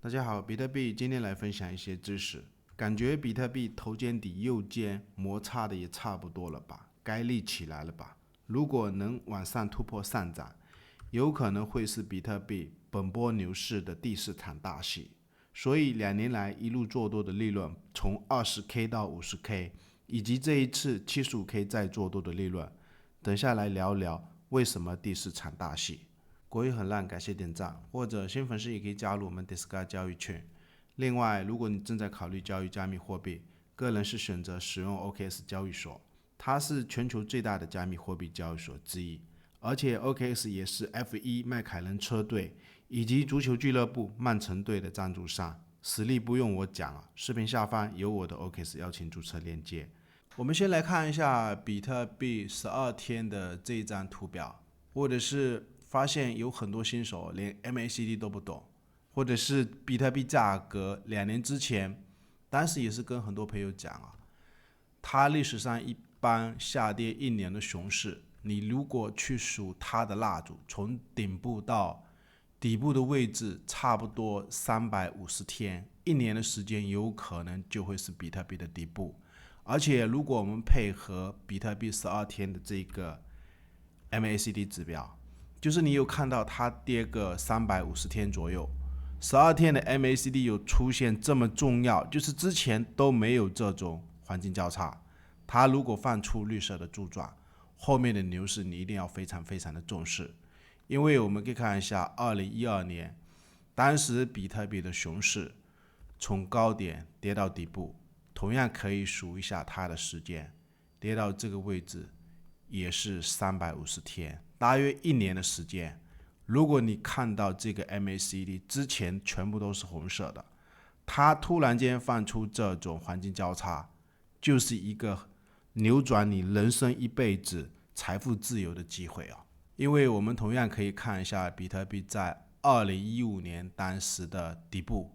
大家好，比特币今天来分享一些知识。感觉比特币头肩底右肩摩擦的也差不多了吧，该立起来了吧？如果能往上突破上涨，有可能会是比特币本波牛市的第四场大戏。所以2年来一路做多的利润，从20K 到50K，以及这一次75K 再做多的利润，等下来聊聊为什么第四场大戏。国语很烂，感谢点赞，或者新粉丝也可以加入我们 Discord 交易群。另外，如果你正在考虑交易加密货币，个人是选择使用 OKX 交易所，它是全球最大的加密货币交易所之一，而且 OKX 也是 F1 迈凯伦车队以及足球俱乐部曼城队的赞助商，实力不用我讲了，视频下方有我的 OKX 邀请注册链接。我们先来看一下比特币12天的这一张图表，或者是发现有很多新手连 MACD 都不懂，或者是比特币价格2年之前，当时也是跟很多朋友讲啊，它历史上一般下跌1年的熊市，你如果去数它的蜡烛，从顶部到底部的位置差不多350天，1年的时间有可能就会是比特币的底部。而且如果我们配合比特币12天的这个 MACD 指标，就是你有看到它跌个350天左右，12天的 MACD 有出现这么重要，就是之前都没有这种黄金交叉，它如果放出绿色的柱状，后面的牛市你一定要非常非常的重视。因为我们可以看一下2012年，当时比特币的熊市从高点跌到底部，同样可以数一下它的时间，跌到这个位置也是350天，大约1年的时间。如果你看到这个 MACD 之前全部都是红色的，它突然间放出这种黄金交叉，就是一个扭转你人生一辈子财富自由的机会啊！因为我们同样可以看一下比特币在2015年当时的底部，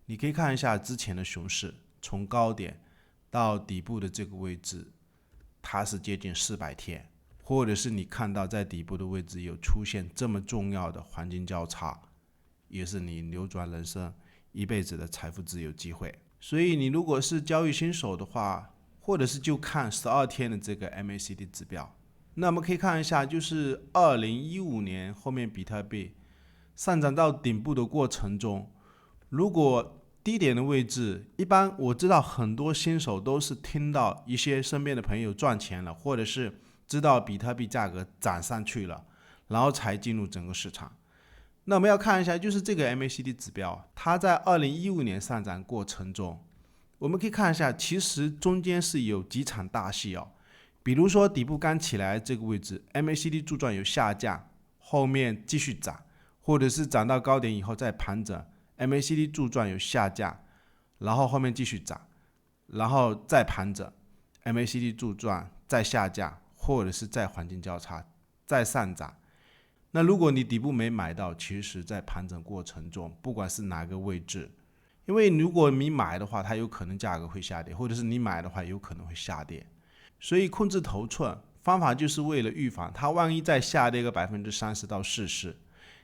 你可以看一下之前的熊市，从高点到底部的这个位置，它是接近400天，或者是你看到在底部的位置有出现这么重要的黄金交叉，也是你扭转人生一辈子的财富自由机会。所以你如果是交易新手的话，或者是就看12天的这个 MACD 指标，那我们可以看一下，就是2015年后面比特币上涨到顶部的过程中，如果低点的位置，一般我知道很多新手都是听到一些身边的朋友赚钱了，或者是知道比特币价格涨上去了，然后才进入整个市场。那我们要看一下，就是这个 MACD 指标，它在2015年上涨过程中，我们可以看一下，其实中间是有几场大戏哦。比如说底部刚起来这个位置 ，MACD 柱状有下降，后面继续涨，或者是涨到高点以后再盘整 ，MACD 柱状有下降，然后后面继续涨，然后再盘整 ，MACD 柱状再下降，或者是再黄金交叉，再上涨。那如果你底部没买到，其实在盘整过程中，不管是哪个位置，因为如果你买的话，它有可能价格会下跌，或者是你买的话，有可能会下跌。所以控制头寸方法就是为了预防它万一再下跌个30%到40%，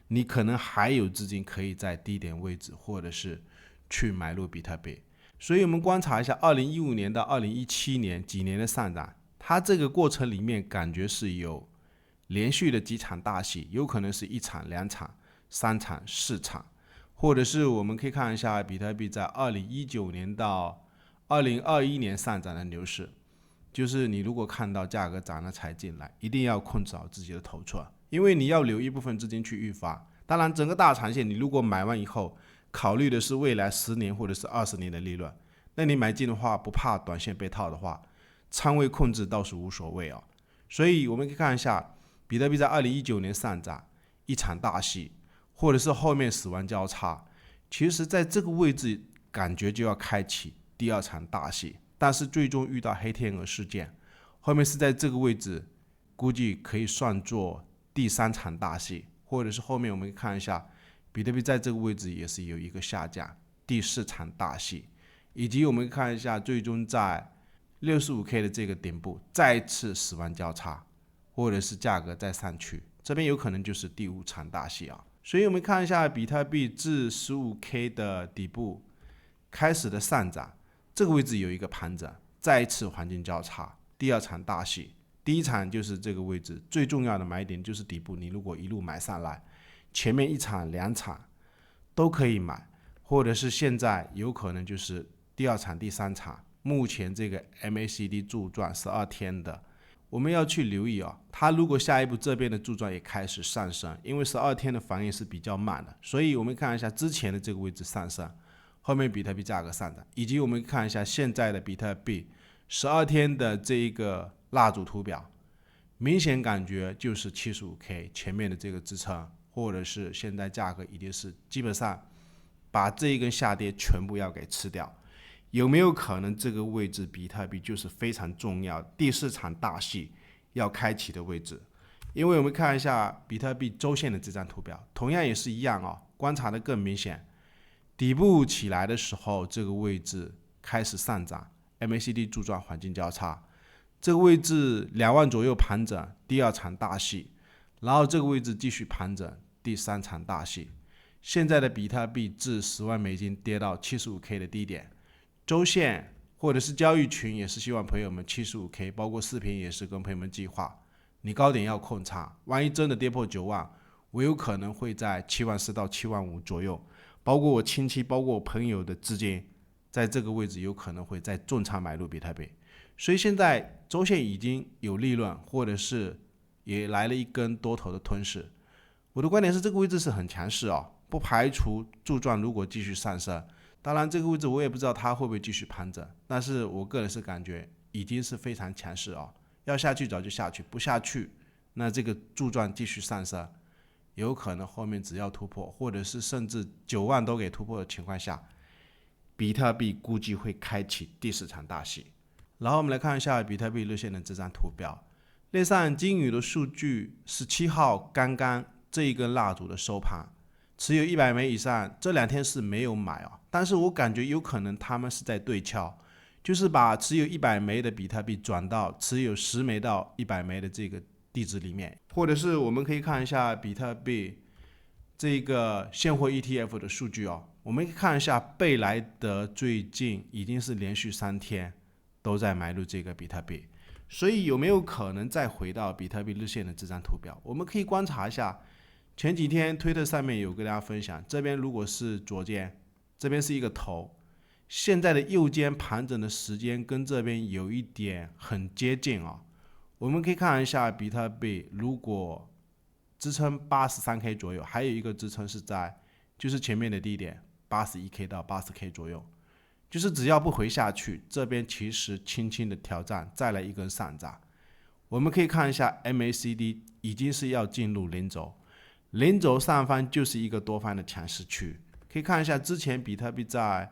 你可能还有资金可以在低点位置或者是去买入比特币。所以我们观察一下2015年到2017年几年的上涨，它这个过程里面感觉是有连续的几场大戏，有可能是1场、2场、3场、4场，或者是我们可以看一下比特币在2019年到2021年上涨的牛市。就是你如果看到价格涨了才进来，一定要控制好自己的头寸，因为你要留一部分资金去预发。当然，整个大长线你如果买完以后，考虑的是未来10年或者是20年的利润，那你买进的话，不怕短线被套的话，仓位控制倒是无所谓啊。所以我们可以看一下，比特币在2019年上涨一场大戏，或者是后面死亡交叉，其实在这个位置感觉就要开启第2场大戏。但是最终遇到黑天鹅事件，后面是在这个位置，估计可以算作第3场大戏，或者是后面我们看一下，比特币在这个位置也是有一个下降，第4场大戏，以及我们看一下最终在65K 的这个顶部再次死亡交叉，或者是价格再上去，这边有可能就是第5场大戏啊。所以我们看一下比特币自 15K 的底部开始的上涨，这个位置有一个盘整，再一次黄金交叉，第二场大戏。第一场就是这个位置，最重要的买点就是底部，你如果一路买上来，前面一场两场都可以买，或者是现在有可能就是第二场第三场，目前这个 MACD 柱状12天的，我们要去留意它如果下一步这边的柱状也开始上升，因为12天的反应是比较慢的，所以我们看一下之前的这个位置上升，后面比特币价格上涨，以及我们看一下现在的比特币12天的这一个蜡烛图表，明显感觉就是 75K 前面的这个支撑，或者是现在价格已经是基本上把这一根下跌全部要给吃掉。有没有可能这个位置比特币就是非常重要第四场大戏要开启的位置？因为我们看一下比特币周线的这张图表，同样也是一样观察的更明显。底部起来的时候，这个位置开始上涨 ，MACD 柱状黄金交叉，这个位置2万左右盘整，第二场大戏，然后这个位置继续盘整，第三场大戏。现在的比特币自10万美金跌到 75K 的低点，周线或者是交易群也是希望朋友们 75K， 包括视频也是跟朋友们计划，你高点要控仓，万一真的跌破9万，我有可能会在7万4到7万5左右，包括我亲戚包括我朋友的资金在这个位置有可能会再重仓买入比特币。所以现在周线已经有利润，或者是也来了一根多头的吞噬。我的观点是这个位置是很强势不排除柱状如果继续上升，当然这个位置我也不知道它会不会继续盘整，但是我个人是感觉已经是非常强势要下去早就下去，不下去那这个柱状继续上升，有可能后面只要突破，或者是甚至9万都给突破的情况下，比特币估计会开启第四场大戏。然后我们来看一下比特币日线的这张图表，链上金鱼的数据17号刚刚这一根蜡烛的收盘，持有100枚以上，这2天是没有买但是我感觉有可能他们是在对敲，就是把持有100枚的比特币转到持有10枚到100枚的这个地址里面，或者是我们可以看一下比特币这个现货 ETF 的数据我们可以看一下贝莱德最近已经是连续3天都在买入这个比特币，所以有没有可能再回到比特币日线的这张图表？我们可以观察一下，前几天推特上面有跟大家分享，这边如果是左肩，这边是一个头，现在的右肩盘整的时间跟这边有一点很接近我们可以看一下比特币如果支撑 83K 左右，还有一个支撑是在就是前面的低点 81K 到 80K 左右，就是只要不回下去，这边其实轻轻的挑战再来一根上涨。我们可以看一下 MACD 已经是要进入零轴，零轴上方就是一个多方的强势区，可以看一下之前比特币在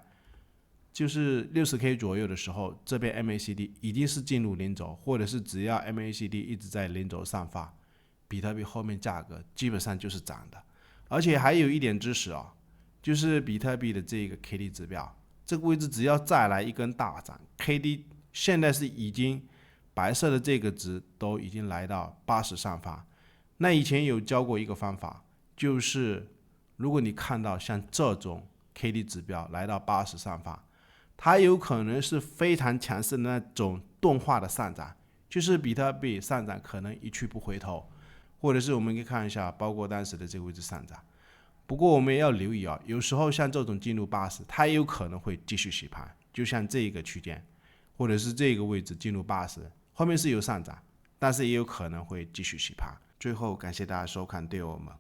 就是60K 左右的时候，这边 MACD 已经是进入零轴，或者是只要 MACD 一直在零轴上方，比特币后面价格基本上就是涨的。而且还有一点知识就是比特币的这个 KD 指标，这个位置只要再来一根大涨 ，KD 现在是已经白色的这个值都已经来到80上方。那以前有教过一个方法，就是如果你看到像这种 KD 指标来到80上方，它有可能是非常强势的那种钝化的上涨，就是比特币上涨可能一去不回头，或者是我们可以看一下包括当时的这个位置上涨。不过我们也要留意有时候像这种进入80，它也有可能会继续洗盘，就像这一个区间，或者是这个位置进入80，后面是有上涨，但是也有可能会继续洗盘。最后感谢大家收看，对我们